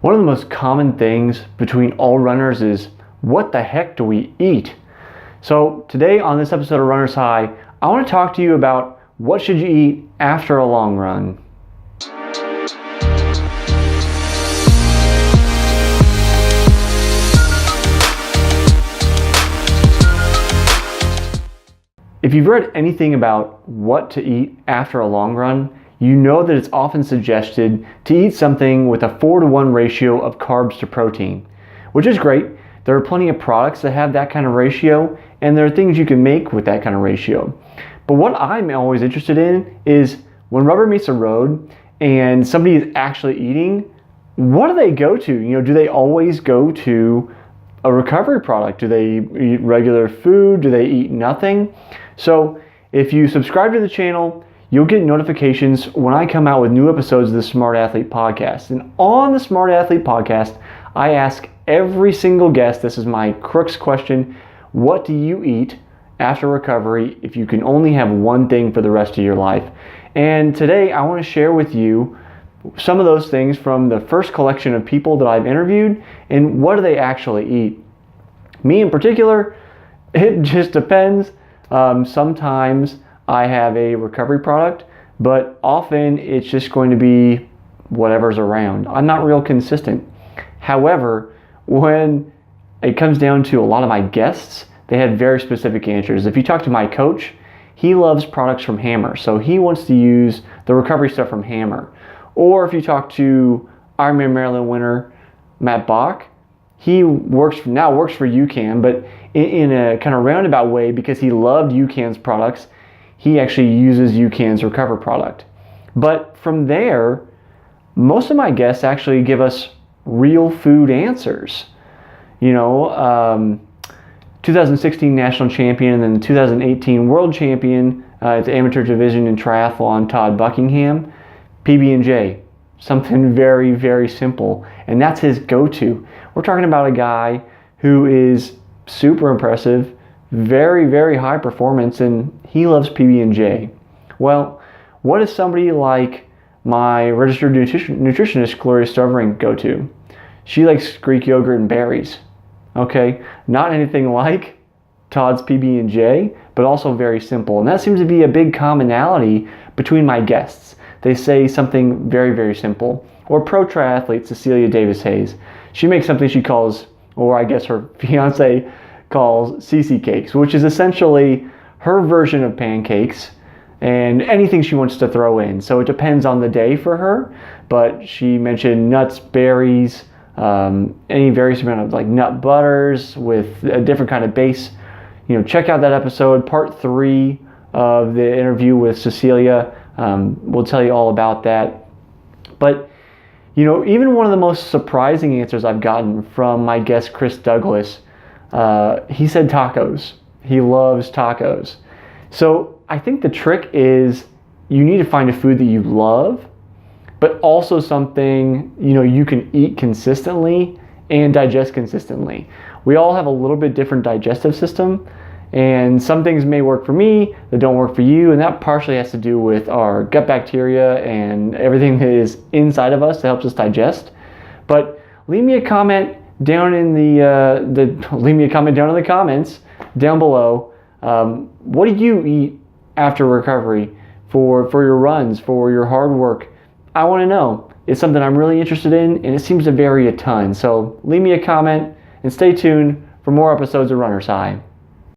One of the most common things between all runners is, what the heck do we eat? So today on this episode of Runner's High, I want to talk to you about what should you eat after a long run. If you've read anything about what to eat after a long run, you know that it's often suggested to eat something with a 4-to-1 ratio of carbs to protein, which is great. There are plenty of products that have that kind of ratio, and there are things you can make with that kind of ratio. But what I'm always interested in is when rubber meets the road and somebody is actually eating, what do they go to? Do they always go to a recovery product? Do they eat regular food? Do they eat nothing? So if you subscribe to the channel, you'll get notifications when I come out with new episodes of the Smart Athlete Podcast. And on the Smart Athlete Podcast, I ask every single guest, this is my crux question, what do you eat after recovery if you can only have one thing for the rest of your life? And today I want to share with you some of those things from the first collection of people that I've interviewed and what do they actually eat. Me in particular, it just depends. Sometimes I have a recovery product, but often it's just going to be whatever's around. I'm not real consistent. However, when it comes down to a lot of my guests, they had very specific answers. If you talk to my coach, he loves products from Hammer, so he wants to use the recovery stuff from Hammer. Or if you talk to Ironman Maryland winner Matt Bach, he works for UCAN, but in a kind of roundabout way, because he loved UCAN's products, he actually uses UCAN's recover product. But from there, most of my guests actually give us real food answers. 2016 national champion and then 2018 world champion at the amateur division in triathlon, Todd Buckingham, PB&J, something very, very simple. And that's his go-to. We're talking about a guy who is super impressive, very, very high performance, and he loves PB&J. Well, what does somebody like my registered nutritionist, Gloria Stovering, go to? She likes Greek yogurt and berries. Okay, not anything like Todd's PB&J, but also very simple. And that seems to be a big commonality between my guests. They say something very, very simple. Or pro triathlete Cecilia Davis Hayes. She makes something she calls, or I guess her fiance calls, CC cakes, which is essentially her version of pancakes and anything she wants to throw in. So it depends on the day for her, but she mentioned nuts, berries, any various amount of like nut butters with a different kind of base. Check out that episode, part 3 of the interview with Cecilia. We'll tell you all about that. But even one of the most surprising answers I've gotten from my guest Chris Douglas, he said tacos. He loves tacos. So I think the trick is you need to find a food that you love, but also something you can eat consistently and digest consistently. We all have a little bit different digestive system, and some things may work for me that don't work for you, and that partially has to do with our gut bacteria and everything that is inside of us that helps us digest. But leave me a comment down in the comments down below. What do you eat after recovery for your runs, for your hard work? I want to know. It's something I'm really interested in, and it seems to vary a ton. So leave me a comment and stay tuned for more episodes of Runner's High.